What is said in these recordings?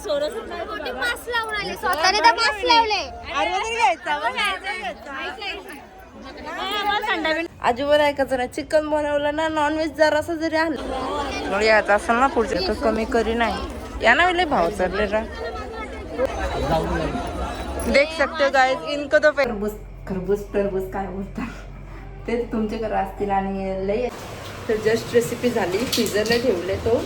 Mask लावून आले स्वतःने तर मास्क लावले. आजूवर ऐकायचं ना, चिकन बनवलं ना, नॉनव्हेज जरासं जरी आणलं मग यायचं असेल ना पुढच्या तर कमी करी नाही या ना, भाव चढलेला देख सकते हो गाइस. इनको तो खरबूज टरबूज काय बोलतात ते तुमच्याकडे असतील आणि लय. तर जस्ट रेसिपी झाली, फ्रीजरला ठेवले तो.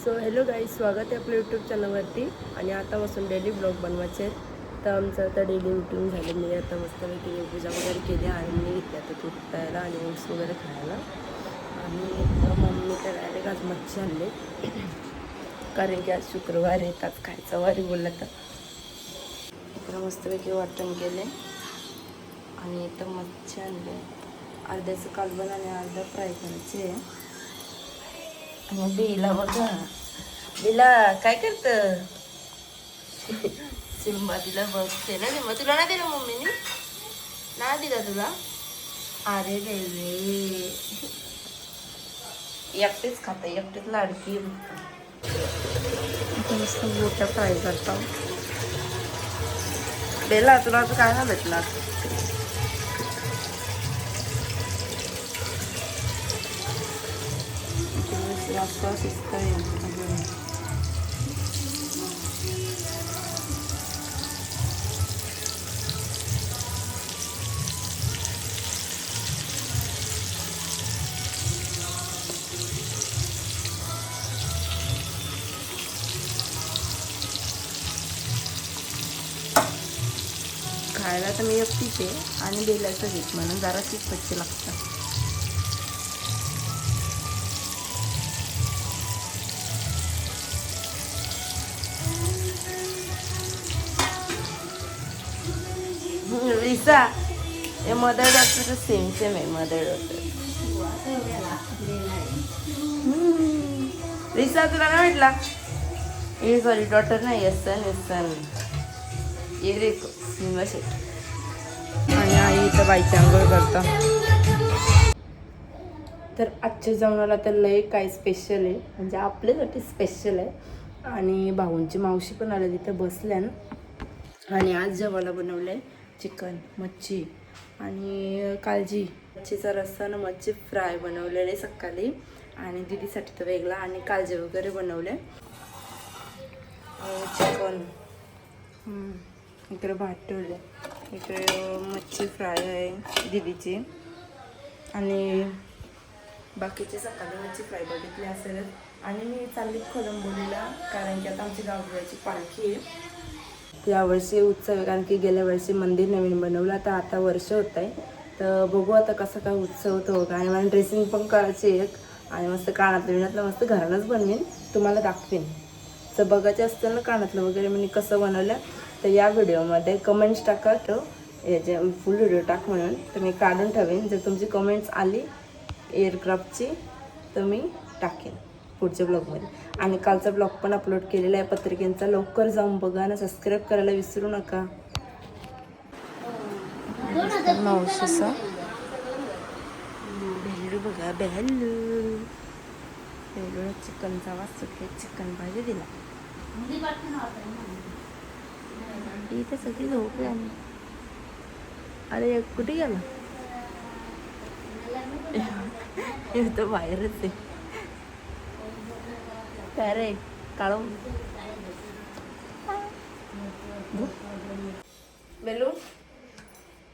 सो हॅलो गाईज, स्वागत आहे आपल्या यूट्यूब चॅनलवरती. आणि आतापासून डेली ब्लॉग बनवायचे आहेत. तर आमचं आता डेली रुटीन झालं. मी आता मस्तपैकी पूजा वगैरे केली आणि मी घेतली आता दूध प्यायला आणि ओट्स वगैरे खायला. आणि मम्मी तर डायरेक्ट आज मच्छी आणले कारण की आज शुक्रवार आहे, आज खायचं वारी बोललं तर. इकडं मस्तपैकी वाटण केले आणि इथं मच्छी आणले. अर्ध्याचं कालवण आणि अर्धा फ्राय करायचे. आणि बिला बघा, बिला काय करतं सिम्बा, तिला बघते ना सिम्बा. तुला नाही दिलं मम्मीने, नाही दिला तुला. अरे रे एकटेच खाता, एकटेच लाडकी. मस्त मोठ्या फ्राय करता. बेला तुला आता काय ना भेटणार. जास्त शिस्त खायला तर मी एकटीच आहे आणि बेलाचं घेत म्हणून जराशीच स्वच्छ लागतं. रिसा हे मदर डॉक्टर सेम सेम आहे. मदर डॉक्टर रिसा तुला नाही म्हटला. हे सॉरी डॉक्टर नाही, येसन ये रे सिनेमा शेट. आणि आई इथं बाईची आंघोळ करता. तर आजच्या जेवणाला तर लय काय स्पेशल आहे, म्हणजे आपल्यासाठी स्पेशल आहे. आणि भाऊंची मावशी पण आल्या तिथं बसल्या ना. आणि आज जेवायला बनवलं आहे चिकन, मच्छी आणि काळजी मच्छीचा रस्सा ना, मच्छी फ्राय बनवलेले सकाळी आणि दीदीसाठी तर वेगळा. आणि काळजी वगैरे बनवले. चिकन इकडे भात ठेवले, इकडे मच्छी फ्राय आहे दीदीची. आणि बाकीचे सकाळी मच्छी फ्राय बघितले असेल. आणि मी चालली कोलंबोलीला कारण की आता आमची गावची पालखी आहे. यावर्षी उत्सव आहे कारण की गेल्या वर्षी मंदिर नवीन बनवलं, तर आता वर्ष होत आहे. तर बघू आता कसं काय उत्सव होतो. आणि मला ड्रेसिंग पण करायची एक आणि मस्त कानातलं विनातलं मस्त घरानंच बनवेन, तुम्हाला दाखवेन. तर बघायचं असतं ना कानातलं वगैरे मी कसं बनवलं, तर या व्हिडिओमध्ये कमेंट्स टाका तो याचे फुल व्हिडिओ टाक म्हणून. तर मी काढून ठेवेन. जर तुमची कमेंट्स आली एअरक्राफ्टची तर मी टाकेन पुढच्या ब्लॉगमध्ये. आणि कालचा ब्लॉग पण अपलोड केलेला आहे पत्रिकेचा, लवकर जाऊन बघा ना. सबस्क्राईब करायला विसरू नका. मावशीचा बेल्लू बघा, बेल्लू बेल्लूला चिकनचा वास सुटले. चिकन भाजी दिला. इथे सगळी झोपली. आणि अरे कुठे गेला, हे तर बाहेरच आहे. काय रे काळू बेलू,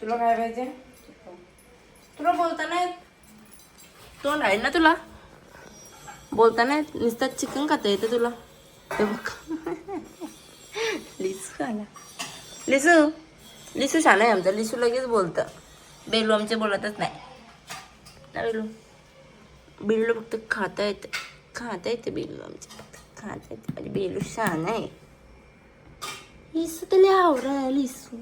तुला काय पाहिजे? तुला बोलता नाही तोंड आहे ना, तुला बोलता नाही नुसतं चिकन खाता येतं तुला. ते बघ लिसू आला. लिसू लिसू छान आहे आमचा. लिसू लगेच बोलतं. बेलू आमचे बोलतच नाही ना. बेलू बिल्लू फक्त खाता येते बिल्लू आमचे फक्त खाता येते. म्हणजे बिल्लू छान आहे. लिसू तर लय आवडा. लिसू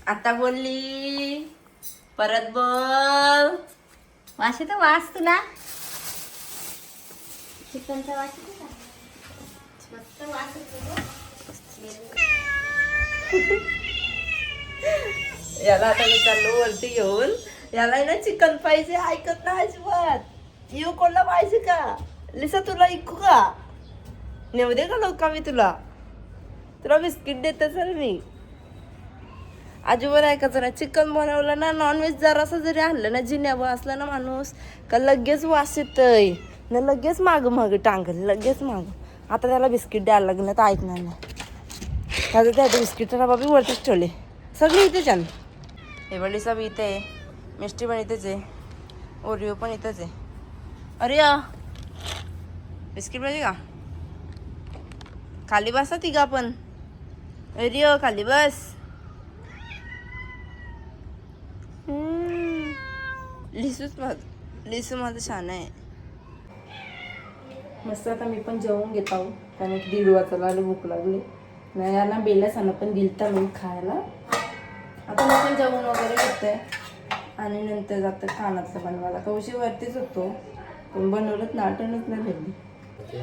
आता बोलली, परत बोल. वास येतो, वास तुला चिकनचा वास येतो का? मस्त वास येतो. याला आता मी चाललो वरती घेऊन. याला ना चिकन पाहिजे, ऐकत नाही अजिबात. येऊ कोणला पाहिजे का? लिसा तुला ऐकू का? नेऊ दे का लोका मी तुला बिस्किट देते सर मी. अजिबात ऐकायचं नाही. चिकन बनवलं ना, नॉनव्हेज जरासं जरी आणलं ना, जिन्यावर असलं ना माणूस का लगेच वास येतंय ना, लगेच माग टांगल, लगेच माग. आता त्याला बिस्किट द्यायला लागलं तर ऐकणार नाही. त्याचं त्या बिस्किटचा डबा बी वरतीच ठेवले. सगळी इथेच आण. हे बलिसा बी इथे आहे, मिष्टी पण इथेच आहे, ओरिओ पण इथंच आहे. अरे या बिस्किट पाहिजे का? खाली बसा तिघा पण. ओरिओ खाली बस. लिसू माझं छान आहे. मस्त. आता मी पण जेवून घेत आहो, कारण 1:30 वाजता भूक लागली नाही. यांना बेलासानं पण दिलता मी खायला. आता मी पण जेवण वगैरे घेते आणि नंतर जातं खानातलं बनवायला. कौशी वरतीच होतो पण बनवलंच ना, आठवणच नाही भेटली.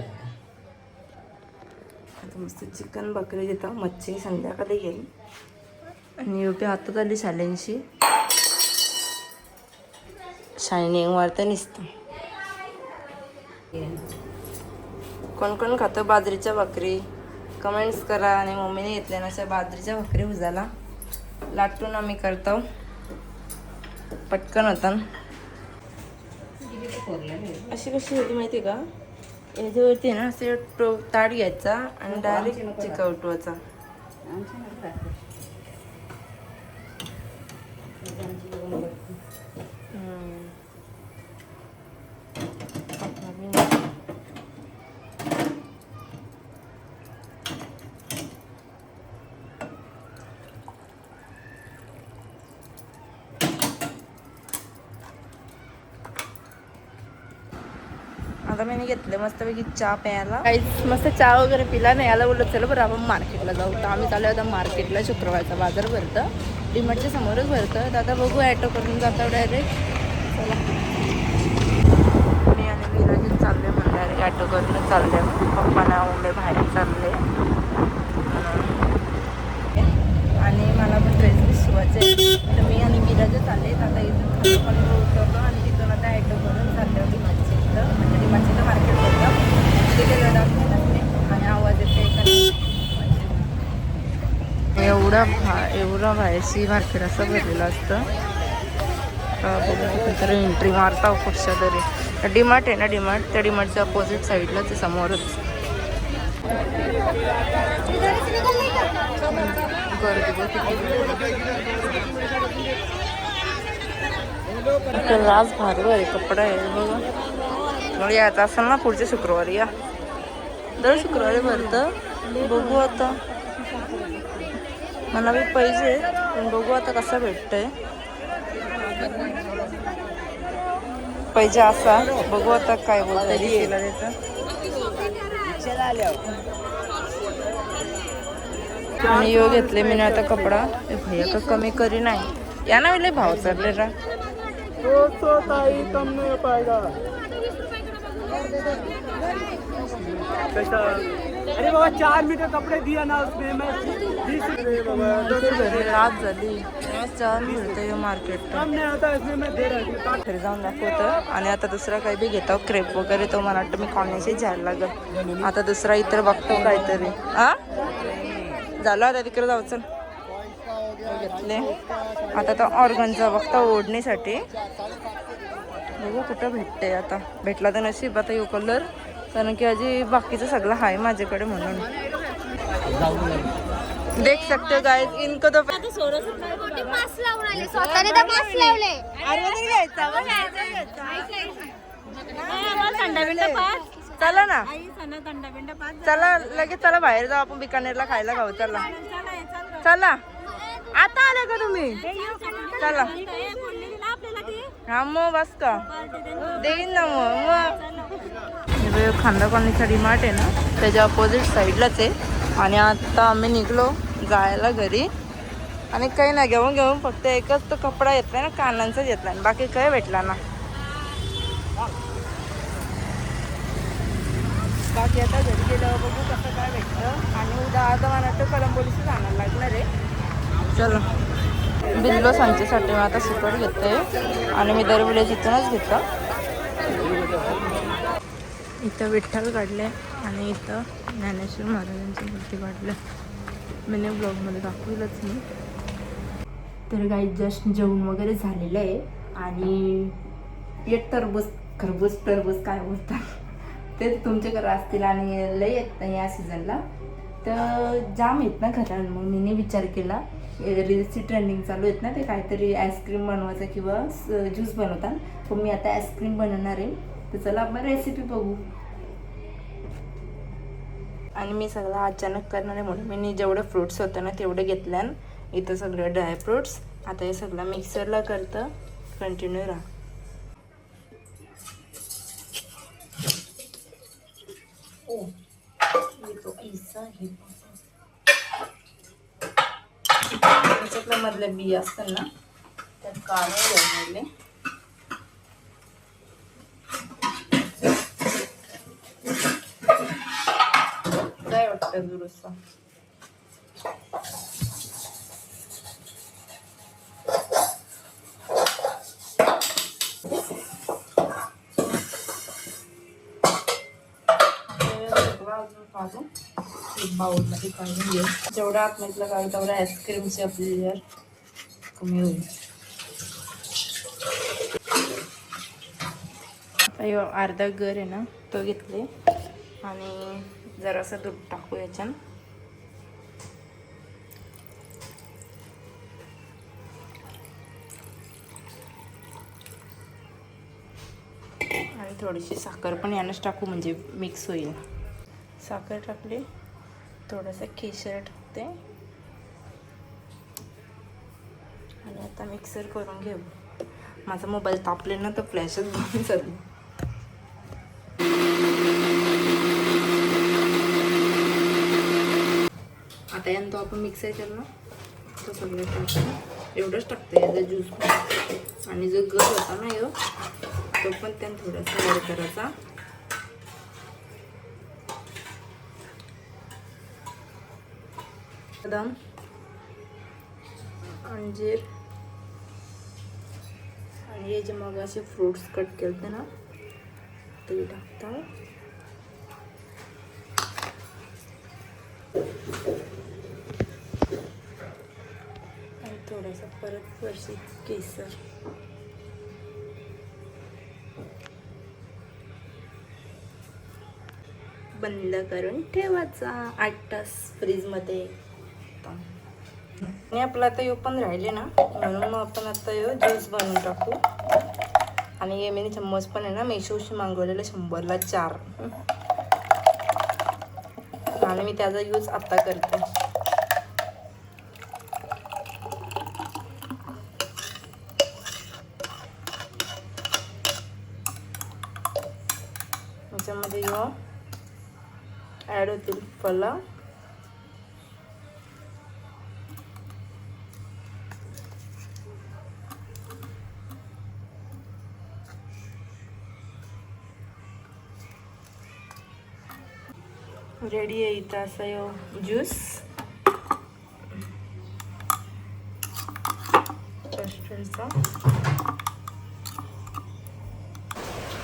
आता मस्त चिकन बकरी देता. मच्छी संध्याकाळी येईल. आणि योग्य हातात आली शालेंशी शायनिंग वाढतं निसतं. कोण कोण खातं बाजरीच्या भाकरी कमेंट्स करा. आणि मम्मीने घेतल्या ना अशा बाजरीच्या भाकरी उजाला लाटून आम्ही करतो. पटकन होता. अशी कशी होती माहिती का? याच्यावरती ना असे ताट घ्यायचा आणि डायरेक्ट चिकवटवाचा. आता मी घेतलं मस्तपैकी चहा प्यायला. काहीच मस्त चहा वगैरे पिला नाही. याला बोलत चला बरं आपण मार्केटला जाऊ. तर आम्ही चालू होता मार्केटला. शुक्रवारचा बाजार भरतं, डीमार्टच्या समोरच भरतं. तर आता बघू ॲटो करून जातो डायरेक्ट. चला मी आणि विराजीत चालले म्हणून डायरेक्ट ॲटो करूनच चालले. पप्पाना आवडले बाहेर चालले. आणि मला पण ड्रेस शिवायचे. तर मी आणि विराजी चालले. आता इथून खाली पण उतरतो आणि तिथून आता ॲटो करून चालले होती माझी इथं. म्हणजे डिमार्टचं मार्केट होतं तिथे गेलं आणि आवाज येते. एवढा बाहेरशी मार्केट असं भरलेलं असतं. तर एंट्री मारता कुठच्या तरी. डीमार्ट आहे ना, डीमार्ट त्या डीमार्टच्या अपोजिट साईडलाच आहे, समोरच. राज भारी आहे कपडा आहे बघा. मग यायचं असेल ना पुढच्या शुक्रवारी या. दर शुक्रवारी भरतं. बघू आता. मला बी पाहिजे पण बघू आता कसं भेटतंय. पाहिजे असा बघू आता काय बोलतंय केला त्याचं. आणि यो घेतले मी आता कपडा. भैया का कमी करी नाही या ना. लय भाव चढले रा. अरे बाबा 4 मीटर कपड़े दिया ना उसमें मैं 20 रात झाली. आज 4 मिळतं मार्केट. नहीं आता इसमें मैं दे रहा हूँ. घरी जाऊन दाखवतं. आणि आता दुसरा काही बी घेतो क्रेप वगैरे. तो मला वाटतं मी कॉलेजशी जायला लागेल. आता दुसरा इतर बघतो काहीतरी. झालं आता तिकडे जाऊ. चल घेतले. आता तो ऑर्गनचा बघता ओढणीसाठी. बघू कुठं भेटते. आता भेटला तर नशीब. आता यो कलर कारण की अजी बाकीचं सगळं आहे माझ्याकडे म्हणून. देख सकते हो गाइस इनको तो चला ना. चला लगेच चला बाहेर जाऊ आपण बिकानेरला खायला खाऊ. चला चला. आता आले का तुम्ही? चला हा मग बस का देईन ना मग. खांदा कॉलनीचा डीमार्ट आहे ना त्याच्या अपोजिट साईडलाच आहे. आणि आता आम्ही निघलो जायला घरी. आणि काही नाही घेऊन फक्त एकच तो कपडा घेतलाय ना, कानांचा घेतला. बाकी काय भेटला ना. बाकी आता घरी गेल्यावर बघू कसं काय भेटतं. आणि उद्या आता मला वाटतं कलंबोलीचं जाणार लागणार आहे. चलो बिल्लो सांजेसाठी मी आता सुकट घेते आणि मी दरवेळेस इथूनच घेतो. इथं विठ्ठल काढले आणि इथं ज्ञानेश्वर महाराजांची मूर्ती काढले. मी ब्लॉगमध्ये दाखवलंच नाही. तर काही जस्ट जेवण वगैरे झालेलं आहे आणि एक खरबूज टरबूज काय बोलतात ते तुमच्याकडे असतील आणि लय येत नाही या सीझनला. तर जाम येत ना घरात. मग मी विचार केला रील्सची ट्रेंडिंग चालू आहेत ना, ते काहीतरी आईस्क्रीम बनवायचं किंवा ज्यूस बनवतात. तर मी आता आईस्क्रीम बनवणार आहे. तर चला आपण रेसिपी बघू. आणि मी सगळं अचानक करणार आहे म्हणून मी जेवढे फ्रूट्स होते ना तेवढे घेतल्यान. इथं सगळे ड्रायफ्रूट्स. आता हे सगळं मिक्सरला करतं. कंटिन्यू राहा. त्याच्यातल्या मधल्या बिया असतात ना त्यात काढून घ्यायले. काय वाटतं दुरुस्त बाउलमध्ये काढून घेऊ. जेवढा आतमधलं काढू तेवढा आईस्क्रीमची आपली लेअर कमी होईल. आता अर्धा गर आहे ना तो घेतले आणि जरासं दूध टाकू याच्यात. आणि थोडीशी साखर पण यानंच टाकू म्हणजे मिक्स होईल. साखर टाकली, थोडंसं केशर टाकते आणि आता मिक्सर करून घेऊ. माझा मोबाईल तापले ना तर फ्लॅशच बंद झाली. आता यानंतर आपण मिक्सर केलं ना तो सगळं टाकतो. एवढंच टाकते याचा ज्यूस. आणि जो गर होता ना तो पण त्यानं थोडासा ॲड करायचा. बदाम, अंजीर आणि हे जे मग असे फ्रूट्स कट केलते ना ते टाकता. आणि थोडासा परत वर्षी केसर. बंद करून ठेवायचा 8 तास फ्रीजमध्ये. आणि आपलं आता पण राहिले ना म्हणून मग आपण आता ज्यूस बनवून टाकू. आणि हे मी चम्मच पण आहे ना मेशोशी मागवलेलं 100ला 4. आणि मी त्याचा यूज आता करते. याच्यामध्ये ॲड होतील फळं. रेडी आहे इथं असा ज्यूस.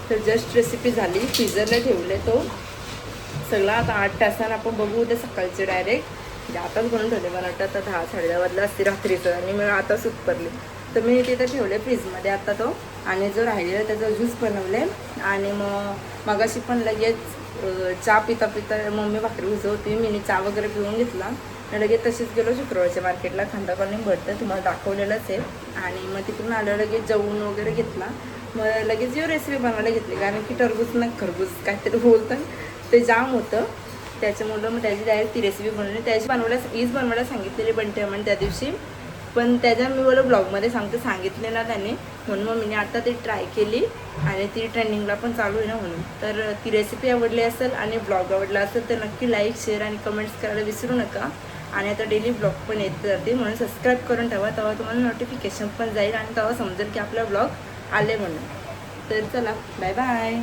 तर जस्ट रेसिपी झाली. फ्रीजरला ठेवले तो सगळा. आता 8 तासानं आपण बघू. उद्या सकाळचे डायरेक्ट म्हणजे आताच बनवून ठेवले. मला वाटतं आता 10-10:30 वाजला असते रात्रीचं आणि मी आता सूप करले. तर मी तिथं ठेवले फ्रीजमध्ये आता तो. आणि जो राहिलेला त्याचा ज्यूस बनवले. आणि मगाशी पण लगेच चहा पिता मम्मी भाकरी भिजवती. मी चहा वगैरे पिऊन घेतला. लगेच तशीच गेलो शुक्रवारच्या मार्केटला. खांदा कॉलनी भरतं तुम्हाला दाखवलेलंच आहे. आणि मग तिकडून आलं लगेच जेवून वगैरे घेतला. मग लगेच रेसिपी बनवायला घेतली. कारण की टरबूज ना खरबूज काहीतरी बोलतं ते जाम होतं. त्याच्यामुळं मग त्याची डायरेक्ट ती रेसिपी बनवली. त्याची बनवायला सांगितलेली बंटे म्हण त्या दिवशी. पण त्याच्या मी बोला ब्लॉगमध्ये सांगितले ना त्याने. म्हणून मग मी आता ती ट्राय केली आणि ती ट्रेंडिंगला पण चालू आहे ना म्हणून. तर ती रेसिपी आवडली असेल आणि ब्लॉग आवडला असेल तर नक्की लाईक शेअर आणि कमेंट्स करायला विसरू नका. आणि आता डेली ब्लॉग पण येत जाते म्हणून सबस्क्राईब करून ठेवा. तेव्हा तुम्हाला नोटिफिकेशन पण जाईल आणि तेव्हा समजेल की आपला ब्लॉग आले म्हणून. तर चला बाय बाय.